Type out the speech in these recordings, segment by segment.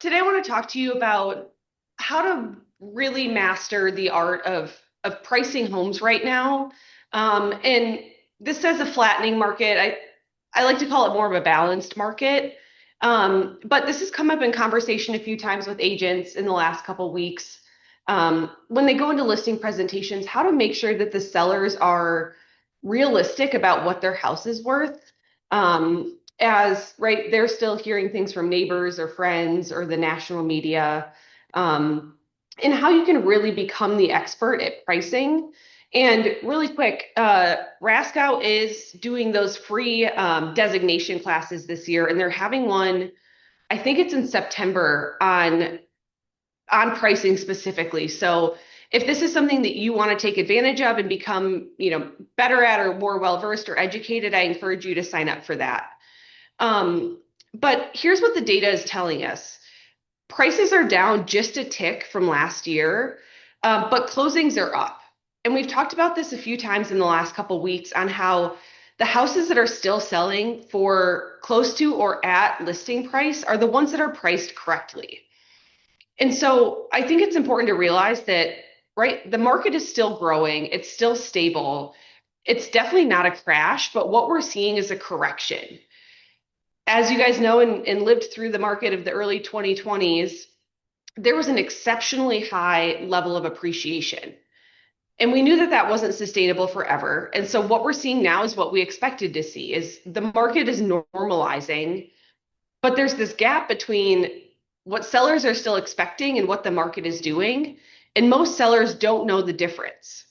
Today I want to talk to you about how to really master the art of pricing homes right now. And this says a flattening market. I like to call it more of a balanced market. But this has come up in conversation a few times with agents in the last couple weeks. When they go into listing presentations, how to make sure that the sellers are realistic about what their house is worth. As right, they're still hearing things from neighbors or friends or the national media, and how you can really become the expert at pricing. And really quick, Rascow is doing those free designation classes this year, and they're having one, I think it's in September, on pricing specifically. So if this is something that you want to take advantage of and become, better at or more well-versed or educated, I encourage you to sign up for that. But here's what the data is telling us. Prices are down just a tick from last year, but closings are up. And we've talked about this a few times in the last couple weeks on how the houses that are still selling for close to or at listing price are the ones that are priced correctly. And so I think it's important to realize that, right, the market is still growing, it's still stable. It's definitely not a crash, but what we're seeing is a correction. As you guys know and lived through the market of the early 2020s, there was an exceptionally high level of appreciation. And we knew that that wasn't sustainable forever. And so what we're seeing now is what we expected to see is the market is normalizing, but there's this gap between what sellers are still expecting and what the market is doing. And most sellers don't know the difference.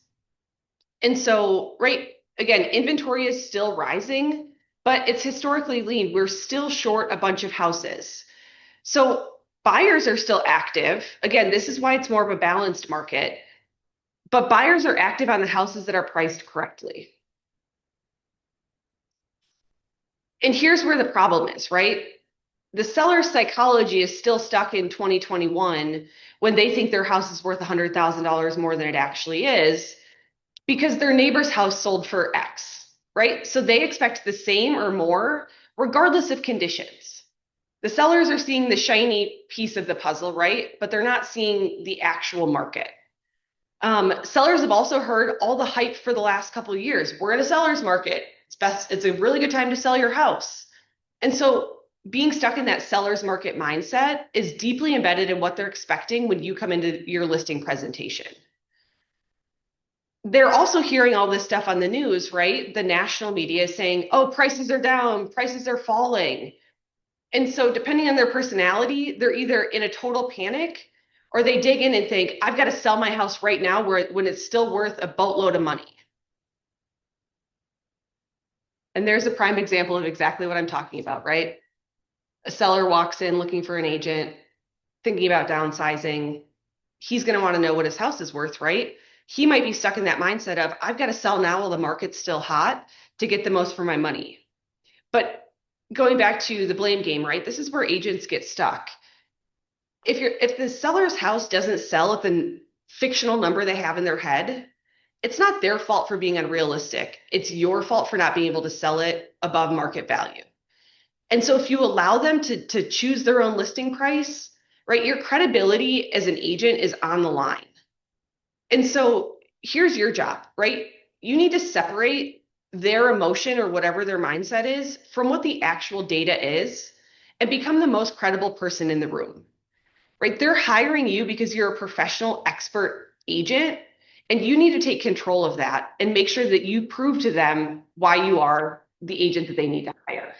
And so, right, again, inventory is still rising, but it's historically lean. We're still short a bunch of houses. So buyers are still active. Again, this is why it's more of a balanced market, but buyers are active on the houses that are priced correctly. And here's where the problem is, right? The seller's psychology is still stuck in 2021 when they think their house is worth $100,000 more than it actually is because their neighbor's house sold for X, right? So they expect the same or more regardless of conditions. The sellers are seeing the shiny piece of the puzzle, right? But they're not seeing the actual market. Sellers have also heard all the hype for the last couple of years. We're in a seller's market. It's a really good time to sell your house. And so being stuck in that seller's market mindset is deeply embedded in what they're expecting when you come into your listing presentation. They're also hearing all this stuff on the news, right? The national media is saying, oh, prices are down, prices are falling. And so depending on their personality, they're either in a total panic or they dig in and think, I've got to sell my house right now when it's still worth a boatload of money. And there's a prime example of exactly what I'm talking about, right? A seller walks in looking for an agent, thinking about downsizing. He's going to want to know what his house is worth, right? He might be stuck in that mindset of, I've got to sell now while the market's still hot to get the most for my money. But going back to the blame game, right? This is where agents get stuck. If the seller's house doesn't sell at the fictional number they have in their head, it's not their fault for being unrealistic. It's your fault for not being able to sell it above market value. And so if you allow them to choose their own listing price, right, your credibility as an agent is on the line. And so here's your job, right? You need to separate their emotion or whatever their mindset is from what the actual data is and become the most credible person in the room, right? They're hiring you because you're a professional expert agent, and you need to take control of that and make sure that you prove to them why you are the agent that they need to hire.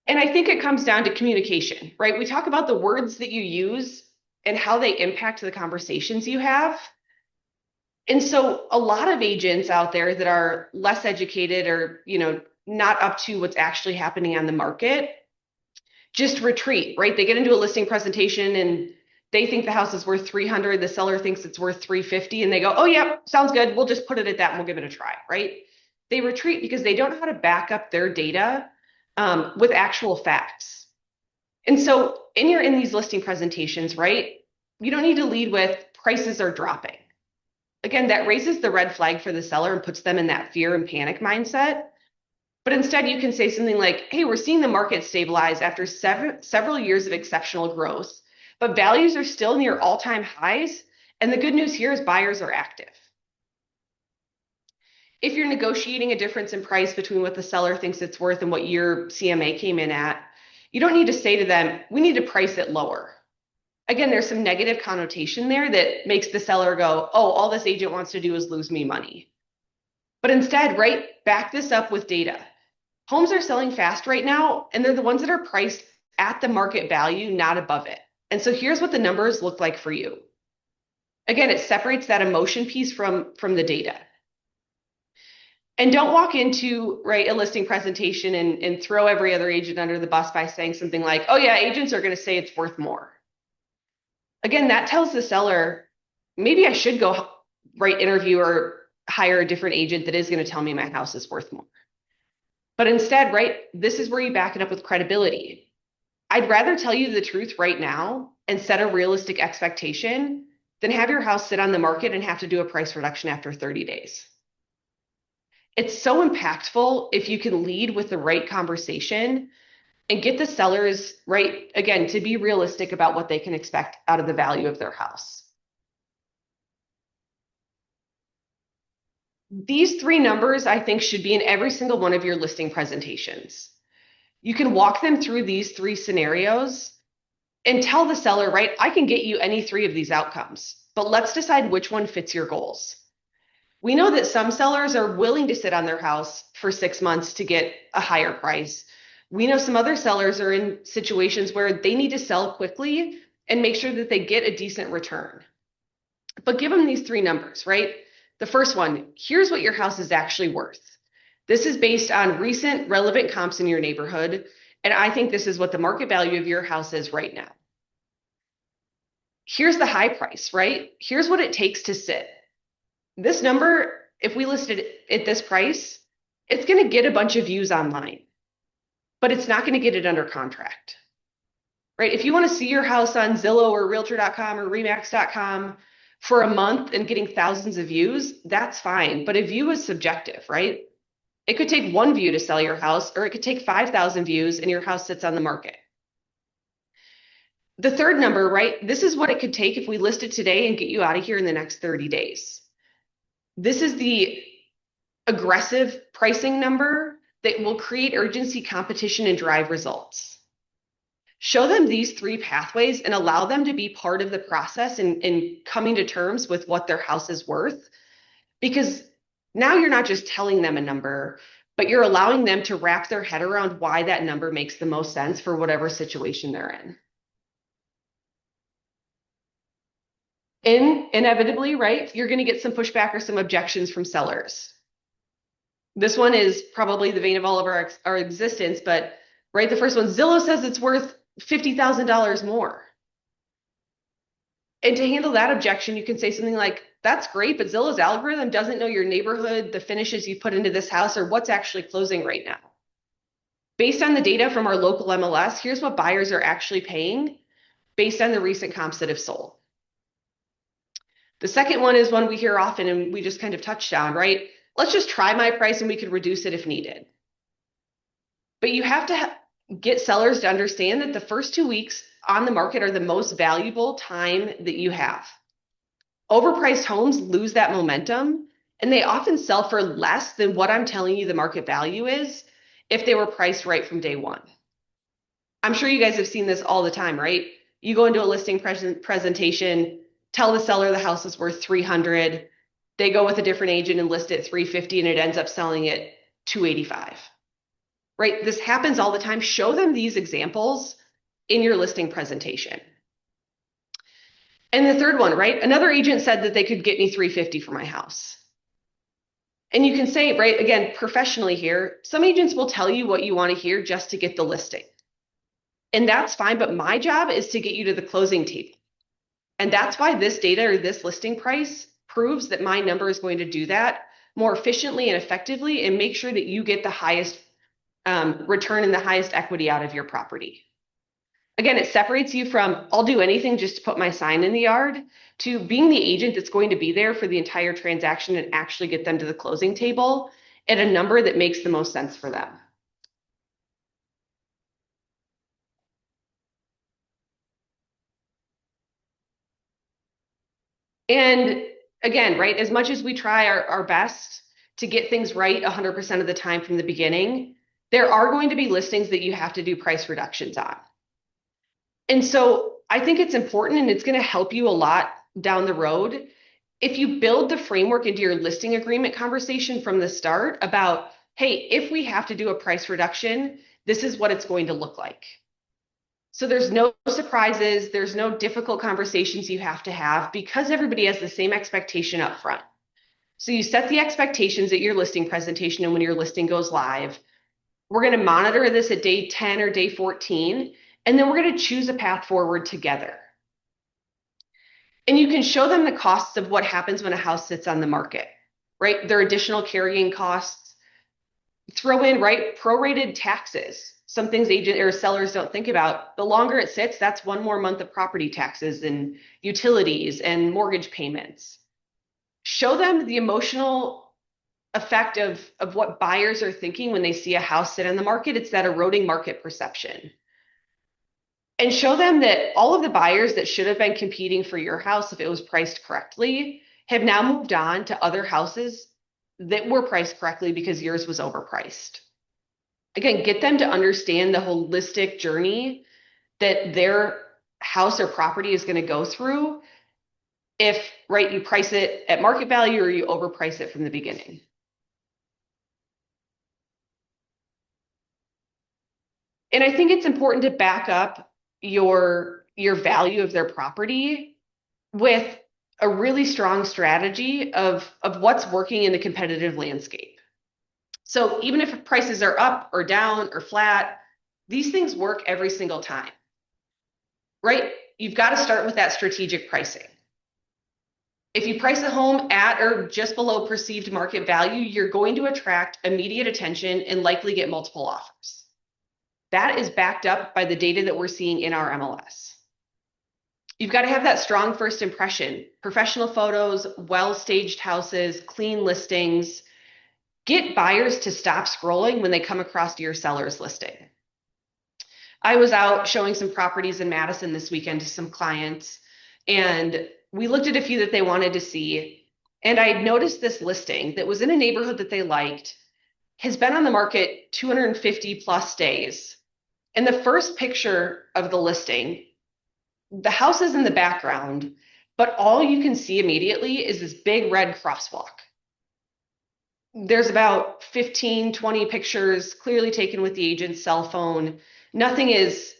And I think it comes down to communication, right? We talk about the words that you use and how they impact the conversations you have. And so a lot of agents out there that are less educated or, not up to what's actually happening on the market just retreat, right? They get into a listing presentation and they think the house is worth 300, the seller thinks it's worth 350, and they go, "Oh yeah, sounds good. We'll just put it at that and we'll give it a try," right? They retreat because they don't know how to back up their data with actual facts. And so in these listing presentations, right, you don't need to lead with prices are dropping. Again, that raises the red flag for the seller and puts them in that fear and panic mindset. But instead, you can say something like, hey, we're seeing the market stabilize after several years of exceptional growth, but values are still near all-time highs. And the good news here is buyers are active. If you're negotiating a difference in price between what the seller thinks it's worth and what your CMA came in at, you don't need to say to them, we need to price it lower. Again, there's some negative connotation there that makes the seller go, oh, all this agent wants to do is lose me money. But instead, right, back this up with data. Homes are selling fast right now, and they're the ones that are priced at the market value, not above it. And so here's what the numbers look like for you. Again, it separates that emotion piece from the data. And don't walk into a listing presentation and throw every other agent under the bus by saying something like, oh yeah, agents are going to say it's worth more. Again, that tells the seller, maybe I should go interview or hire a different agent that is going to tell me my house is worth more. But instead, this is where you back it up with credibility. I'd rather tell you the truth right now and set a realistic expectation than have your house sit on the market and have to do a price reduction after 30 days. It's so impactful if you can lead with the right conversation and get the sellers, again, to be realistic about what they can expect out of the value of their house. These three numbers, I think, should be in every single one of your listing presentations. You can walk them through these three scenarios and tell the seller, I can get you any three of these outcomes, but let's decide which one fits your goals. We know that some sellers are willing to sit on their house for 6 months to get a higher price. We know some other sellers are in situations where they need to sell quickly and make sure that they get a decent return. But give them these three numbers, The first one, here's what your house is actually worth. This is based on recent relevant comps in your neighborhood, and I think this is what the market value of your house is right now. Here's the high price, Here's what it takes to sit. This number, if we listed it at this price, it's going to get a bunch of views online, but it's not going to get it under contract, If you want to see your house on Zillow or Realtor.com or Remax.com for a month and getting thousands of views, that's fine. But a view is subjective, It could take one view to sell your house, or it could take 5,000 views and your house sits on the market. The third number, This is what it could take if we list it today and get you out of here in the next 30 days. This is the aggressive pricing number that will create urgency, competition, and drive results. Show them these three pathways and allow them to be part of the process in coming to terms with what their house is worth. Because now you're not just telling them a number, but you're allowing them to wrap their head around why that number makes the most sense for whatever situation they're in. Inevitably, you're going to get some pushback or some objections from sellers. This one is probably the vein of all of our existence, but the first one, Zillow says it's worth $50,000 more. And to handle that objection, you can say something like, that's great, but Zillow's algorithm doesn't know your neighborhood, the finishes you put into this house, or what's actually closing right now. Based on the data from our local MLS, here's what buyers are actually paying based on the recent comps that have sold. The second one is one we hear often, and we just kind of touched on, Let's just try my price and we could reduce it if needed. But you have to get sellers to understand that the first 2 weeks on the market are the most valuable time that you have. Overpriced homes lose that momentum, and they often sell for less than what I'm telling you the market value is if they were priced right from day one. I'm sure you guys have seen this all the time, You go into a listing presentation, tell the seller the house is worth $300. They go with a different agent and list it at $350, and it ends up selling at $285. This happens all the time. Show them these examples in your listing presentation. And the third one, Another agent said that they could get me $350 for my house. And you can say, again, professionally here, some agents will tell you what you want to hear just to get the listing. And that's fine, but my job is to get you to the closing table. And that's why this data or this listing price proves that my number is going to do that more efficiently and effectively and make sure that you get the highest return and the highest equity out of your property. Again, it separates you from, I'll do anything just to put my sign in the yard, to being the agent that's going to be there for the entire transaction and actually get them to the closing table at a number that makes the most sense for them. And again, right, as much as we try our best to get things right 100% of the time from the beginning, there are going to be listings that you have to do price reductions on. And so I think it's important and it's going to help you a lot down the road if you build the framework into your listing agreement conversation from the start about, hey, if we have to do a price reduction, this is what it's going to look like. So there's no surprises, there's no difficult conversations you have to have because everybody has the same expectation up front. So you set the expectations at your listing presentation and when your listing goes live. We're going to monitor this at day 10 or day 14, and then we're going to choose a path forward together. And you can show them the costs of what happens when a house sits on the market, right? Their additional carrying costs. Throw in, right, prorated taxes. Some things agent or sellers don't think about. The longer it sits, that's one more month of property taxes and utilities and mortgage payments. Show them the emotional effect of what buyers are thinking when they see a house sit on the market. It's that eroding market perception. And show them that all of the buyers that should have been competing for your house if it was priced correctly have now moved on to other houses that were priced correctly because yours was overpriced. Again, get them to understand the holistic journey that their house or property is going to go through if, right, you price it at market value or you overprice it from the beginning. And I think it's important to back up your value of their property with a really strong strategy of what's working in the competitive landscape. So even if prices are up or down or flat, these things work every single time, right? You've got to start with that strategic pricing. If you price a home at or just below perceived market value, you're going to attract immediate attention and likely get multiple offers. That is backed up by the data that we're seeing in our MLS. You've got to have that strong first impression, professional photos, well-staged houses, clean listings. Get buyers to stop scrolling when they come across your seller's listing. I was out showing some properties in Madison this weekend to some clients, and we looked at a few that they wanted to see. And I noticed this listing that was in a neighborhood that they liked, has been on the market 250 plus days. And the first picture of the listing, the house is in the background, but all you can see immediately is this big red crosswalk. There's about 15, 20 pictures clearly taken with the agent's cell phone. Nothing is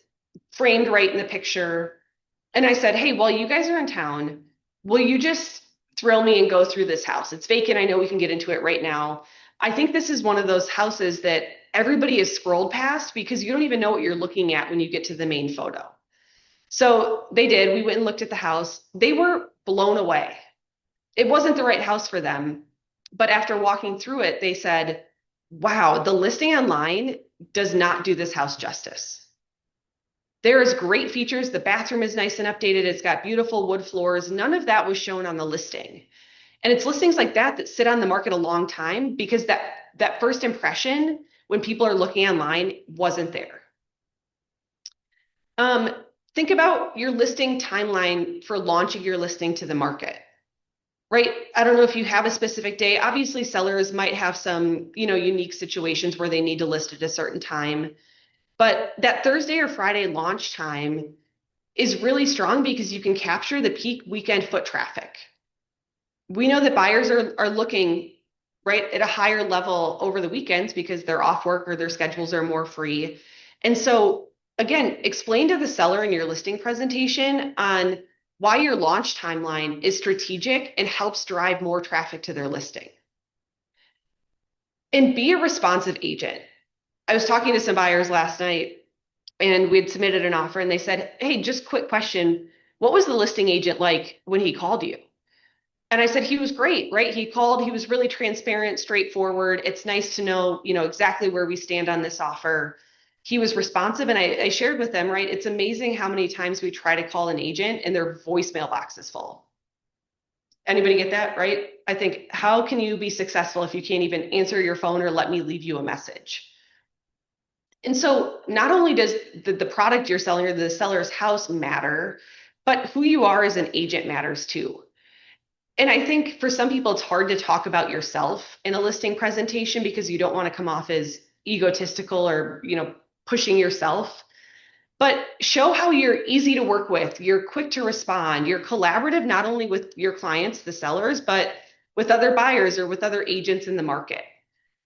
framed right in the picture. And I said, hey, while you guys are in town, will you just thrill me and go through this house? It's vacant. I know we can get into it right now. I think this is one of those houses that everybody has scrolled past because you don't even know what you're looking at when you get to the main photo. So they did. We went and looked at the house. They were blown away. It wasn't the right house for them. But after walking through it, they said, wow, the listing online does not do this house justice. There is great features. The bathroom is nice and updated. It's got beautiful wood floors. None of that was shown on the listing. And it's listings like that that sit on the market a long time because that first impression when people are looking online wasn't there. Think about your listing timeline for launching your listing to the market. Right? I don't know if you have a specific day. Obviously, sellers might have some, unique situations where they need to list at a certain time. But that Thursday or Friday launch time is really strong because you can capture the peak weekend foot traffic. We know that buyers are looking, right, at a higher level over the weekends because they're off work or their schedules are more free. And so, again, explain to the seller in your listing presentation on why your launch timeline is strategic and helps drive more traffic to their listing. And be a responsive agent. I was talking to some buyers last night and we had submitted an offer and they said, hey, just quick question. What was the listing agent like when he called you? And I said, he was great, right? He called, he was really transparent, straightforward. It's nice to know, exactly where we stand on this offer. He was responsive, and I shared with them, right? It's amazing how many times we try to call an agent and their voicemail box is full. Anybody get that, right? I think, how can you be successful if you can't even answer your phone or let me leave you a message? And so not only does the product you're selling or the seller's house matter, but who you are as an agent matters too. And I think for some people, it's hard to talk about yourself in a listing presentation because you don't want to come off as egotistical or, pushing yourself. But show how you're easy to work with, you're quick to respond, you're collaborative not only with your clients, the sellers, but with other buyers or with other agents in the market.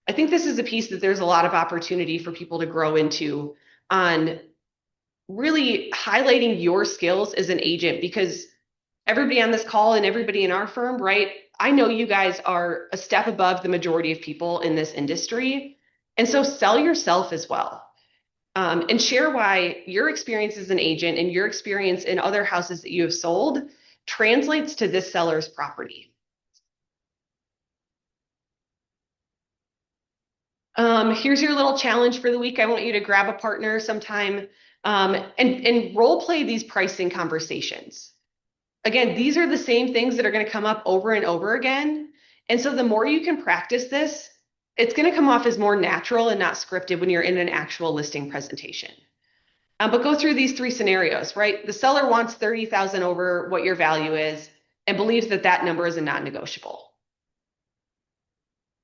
I think this is a piece that there's a lot of opportunity for people to grow into on really highlighting your skills as an agent because everybody on this call and everybody in our firm, right? I know you guys are a step above the majority of people in this industry. And so sell yourself as well. And share why your experience as an agent and your experience in other houses that you have sold translates to this seller's property. Here's your little challenge for the week. I want you to grab a partner sometime and role play these pricing conversations. Again, these are the same things that are going to come up over and over again. And so the more you can practice this, it's going to come off as more natural and not scripted when you're in an actual listing presentation. But go through these three scenarios, right? The seller wants 30,000 over what your value is and believes that that number is a non-negotiable.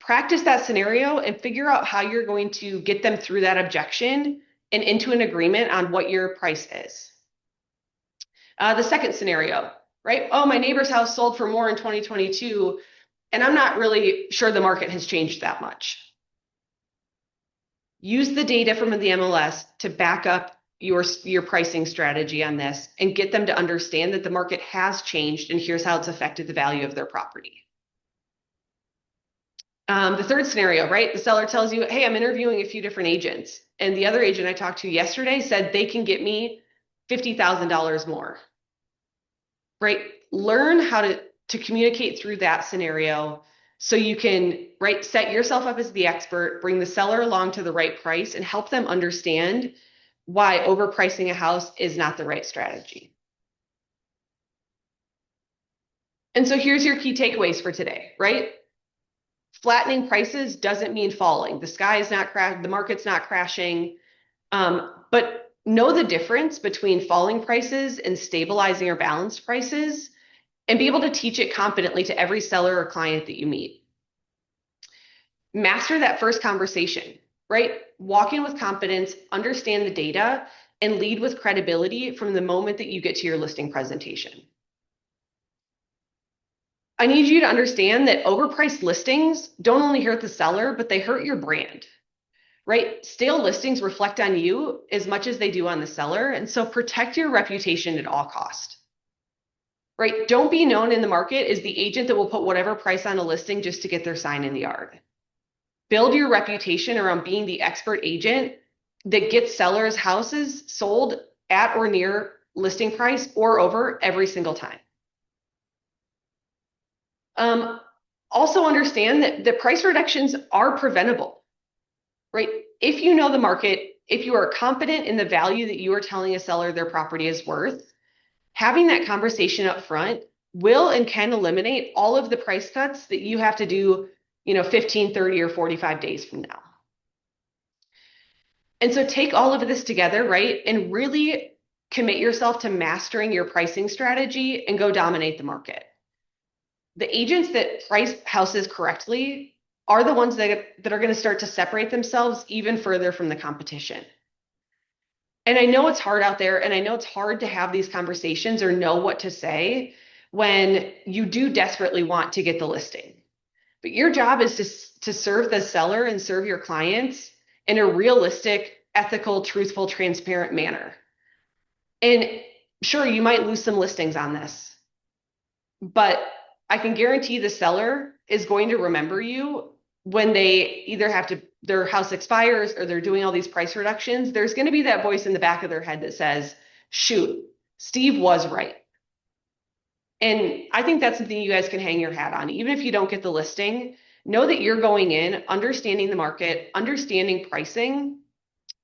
Practice that scenario and figure out how you're going to get them through that objection and into an agreement on what your price is. The second scenario, right? Oh, my neighbor's house sold for more in 2022, and I'm not really sure the market has changed that much. Use the data from the MLS to back up your pricing strategy on this and get them to understand that the market has changed and here's how it's affected the value of their property. The third scenario, right? The seller tells you, hey, I'm interviewing a few different agents. And the other agent I talked to yesterday said they can get me $50,000 more, right? Learn how to communicate through that scenario so you can, right, set yourself up as the expert, bring the seller along to the right price and help them understand why overpricing a house is not the right strategy. And so here's your key takeaways for today, right? Flattening prices doesn't mean falling. The sky is not crashing, the market's not crashing. But know the difference between falling prices and stabilizing or balanced prices and be able to teach it confidently to every seller or client that you meet. Master that first conversation, right? Walk in with confidence, understand the data, and lead with credibility from the moment that you get to your listing presentation. I need you to understand that overpriced listings don't only hurt the seller, but they hurt your brand, right? Stale listings reflect on you as much as they do on the seller. And so protect your reputation at all cost, right? Don't be known in the market as the agent that will put whatever price on a listing just to get their sign in the yard. Build your reputation around being the expert agent that gets sellers' houses sold at or near listing price or over every single time. Also understand that the price reductions are preventable, right? If you know the market, if you are confident in the value that you are telling a seller their property is worth, having that conversation up front will and can eliminate all of the price cuts that you have to do, 15, 30, or 45 days from now. And so take all of this together, right? And really commit yourself to mastering your pricing strategy and go dominate the market. The agents that price houses correctly are the ones that are going to start to separate themselves even further from the competition. And I know it's hard out there, and I know it's hard to have these conversations or know what to say when you do desperately want to get the listing. But your job is to serve the seller and serve your clients in a realistic, ethical, truthful, transparent manner. And sure, you might lose some listings on this, but I can guarantee the seller is going to remember you when they either their house expires or they're doing all these price reductions. There's going to be that voice in the back of their head that says, shoot, Steve was right. And I think that's something you guys can hang your hat on. Even if you don't get the listing, know that you're going in, understanding the market, understanding pricing,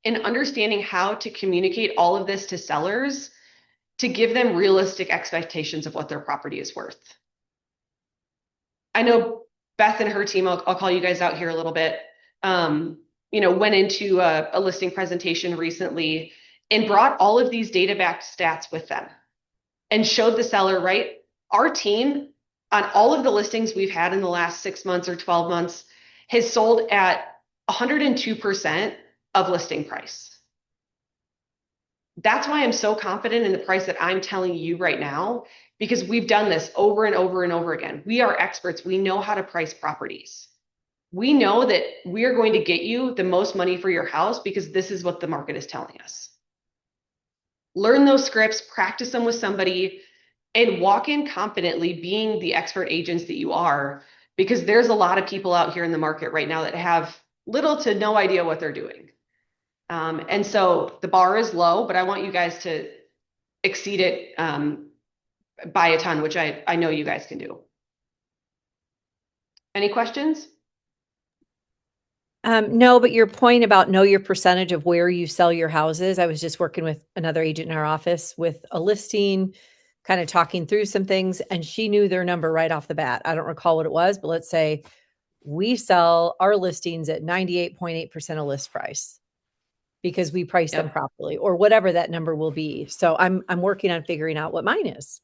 and understanding how to communicate all of this to sellers to give them realistic expectations of what their property is worth. I know Beth and her team, I'll call you guys out here a little bit, went into a listing presentation recently and brought all of these data-backed stats with them and showed the seller, right? Our team on all of the listings we've had in the last 6 months or 12 months has sold at 102% of listing price. That's why I'm so confident in the price that I'm telling you right now, because we've done this over and over and over again. We are experts. We know how to price properties. We know that we are going to get you the most money for your house because this is what the market is telling us. Learn those scripts, practice them with somebody, and walk in confidently being the expert agents that you are, because there's a lot of people out here in the market right now that have little to no idea what they're doing. And so the bar is low, but I want you guys to exceed it by a ton, which I know you guys can do. Any questions? No, but your point about know your percentage of where you sell your houses. I was just working with another agent in our office with a listing, kind of talking through some things, and she knew their number right off the bat. I don't recall what it was, but let's say we sell our listings at 98.8% of list price because we price them properly, or whatever that number will be. So I'm working on figuring out what mine is.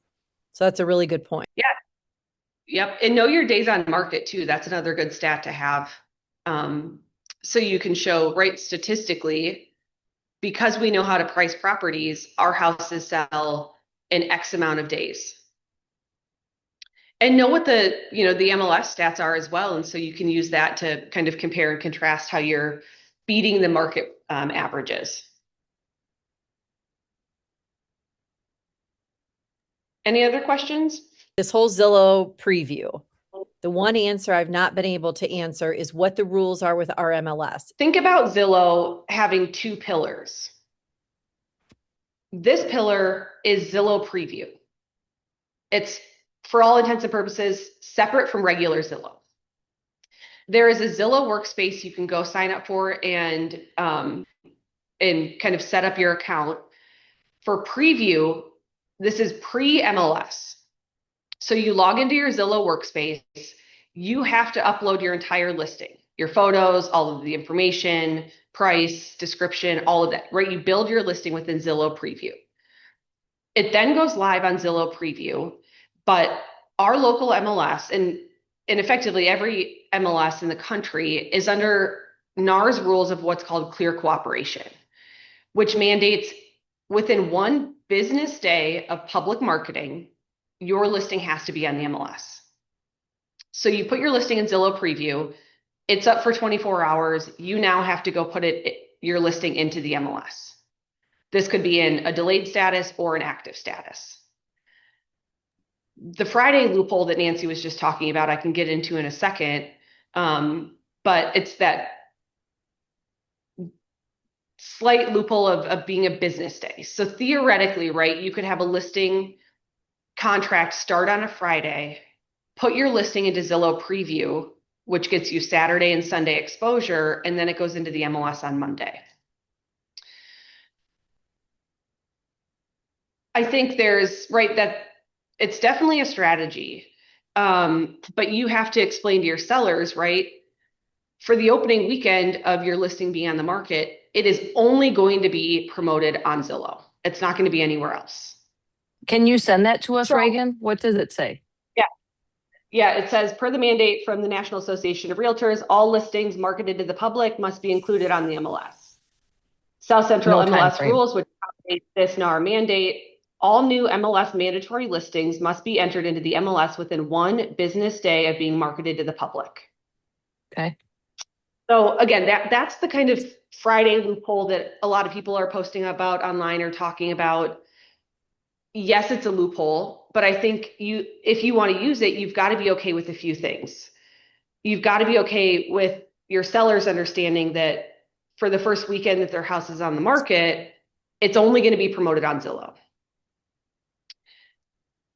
So that's a really good point. Yeah. Yep. And know your days on market too. That's another good stat to have. So you can show, right, statistically, because we know how to price properties, our houses sell in X amount of days. And know what the MLS stats are as well. And so you can use that to kind of compare and contrast how you're beating the market averages. Any other questions? This whole Zillow preview. The one answer I've not been able to answer is what the rules are with our MLS. Think about Zillow having two pillars. This pillar is Zillow preview. It's, for all intents and purposes, separate from regular Zillow. There is a Zillow workspace you can go sign up for and kind of set up your account. For preview, this is pre-MLS. So you log into your Zillow workspace, you have to upload your entire listing, your photos, all of the information, price, description, all of that, right? You build your listing within Zillow preview. It then goes live on Zillow preview, but our local MLS and effectively every MLS in the country is under NAR's rules of what's called clear cooperation, which mandates within one business day of public marketing, your listing has to be on the MLS. So you put your listing in Zillow preview, it's up for 24 hours. You now have to go put your listing into the MLS. This could be in a delayed status or an active status. The Friday loophole that Nancy was just talking about, I can get into in a second, but it's that slight loophole of being a business day. So theoretically, right, you could have a listing contract start on a Friday, put your listing into Zillow preview, which gets you Saturday and Sunday exposure, and then it goes into the MLS on Monday. I think there's, right, that it's definitely a strategy, but you have to explain to your sellers, right, for the opening weekend of your listing being on the market, it is only going to be promoted on Zillow. It's not going to be anywhere else. Can you send that to us, Reagan? What does it say? Yeah, it says, per the mandate from the National Association of Realtors, all listings marketed to the public must be included on the MLS. South Central MLS rules, which accommodate this NAR mandate, all new MLS mandatory listings must be entered into the MLS within one business day of being marketed to the public. Okay. So again, that's the kind of Friday loophole that a lot of people are posting about online or talking about. Yes, it's a loophole, but I think if you want to use it, you've got to be okay with a few things. You've got to be okay with your sellers understanding that for the first weekend that their house is on the market, it's only going to be promoted on Zillow,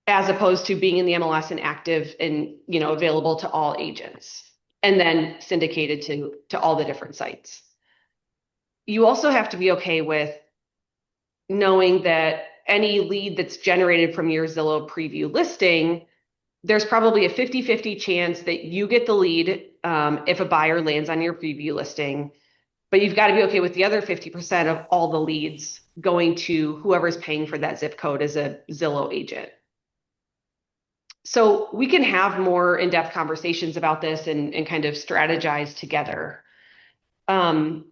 as opposed to being in the MLS and active and available to all agents and then syndicated to all the different sites. You also have to be okay with knowing that any lead that's generated from your Zillow preview listing there's probably a 50-50 chance that you get the lead if a buyer lands on your preview listing, but you've got to be okay with the other 50% of all the leads going to whoever's paying for that zip code as a Zillow agent. So we can have more in-depth conversations about this and kind of strategize together. So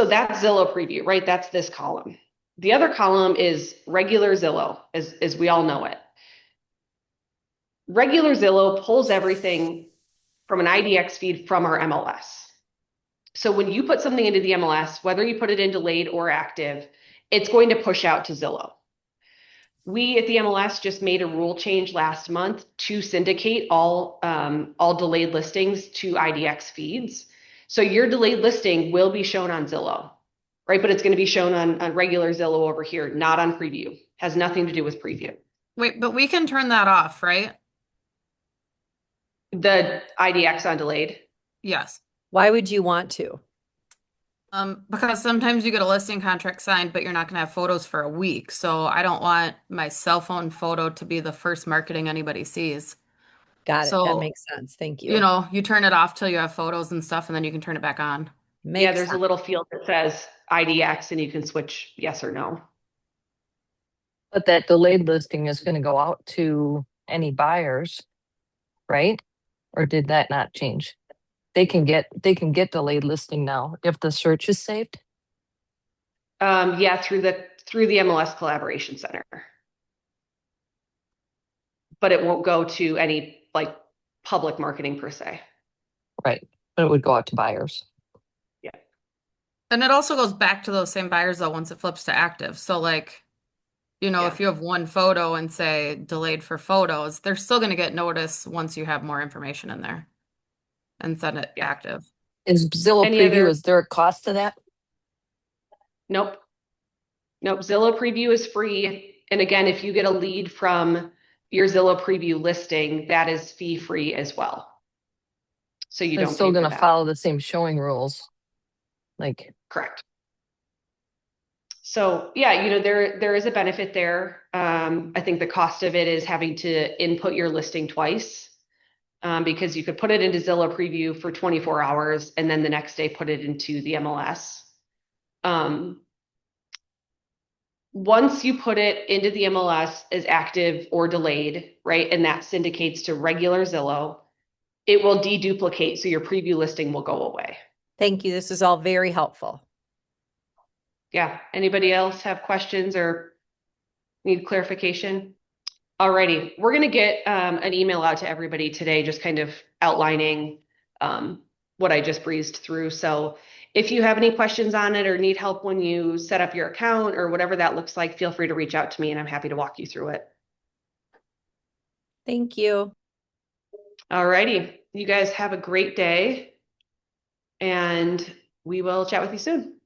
that's Zillow preview, right? That's this column. The other column is regular Zillow, as we all know it. Regular Zillow pulls everything from an IDX feed from our MLS. So when you put something into the MLS, whether you put it in delayed or active, it's going to push out to Zillow. We at the MLS just made a rule change last month to syndicate all delayed listings to IDX feeds. So your delayed listing will be shown on Zillow, right? But it's going to be shown on regular Zillow over here, not on preview. Has nothing to do with preview. Wait, but we can turn that off, right? The IDX on delayed. Yes. Why would you want to? Because sometimes you get a listing contract signed, but you're not going to have photos for a week. So I don't want my cell phone photo to be the first marketing anybody sees. Got it. That So, makes sense. Thank you you. know, you turn it off till you have photos and stuff, and then you can turn it back on. Yeah, Makes there's a sense. little field that says IDX and you can switch yes or no. But that delayed listing is going to go out to any buyers, right? Or did that not change? They can get delayed listing now if the search is saved. Yeah, through the MLS Collaboration Center. But it won't go to any like public marketing per se. Right. But it would go out to buyers. Yeah. And it also goes back to those same buyers though once it flips to active. So like, you know, Yeah. if you have one photo and say delayed for photos, they're still going to get notice once you have more information in there and set it Yeah. active. Is Zillow Any preview, other- is there a cost to that? Nope. Zillow preview is free. And again, if you get a lead from your Zillow preview listing, that is fee free as well. So you They're don't still pay for going to that. follow the same showing rules. Like, Correct. So yeah, there is a benefit there. I think the cost of it is having to input your listing twice. Because you could put it into Zillow preview for 24 hours and then the next day put it into the MLS. Once you put it into the MLS as active or delayed, right, and that syndicates to regular Zillow, it will deduplicate, so your preview listing will go away. Thank you. This is all very helpful. Yeah. Anybody else have questions or need clarification? Alrighty, we're going to get an email out to everybody today, just kind of outlining what I just breezed through. So if you have any questions on it or need help when you set up your account or whatever that looks like, feel free to reach out to me and I'm happy to walk you through it. Thank you. Alrighty, you guys have a great day and we will chat with you soon.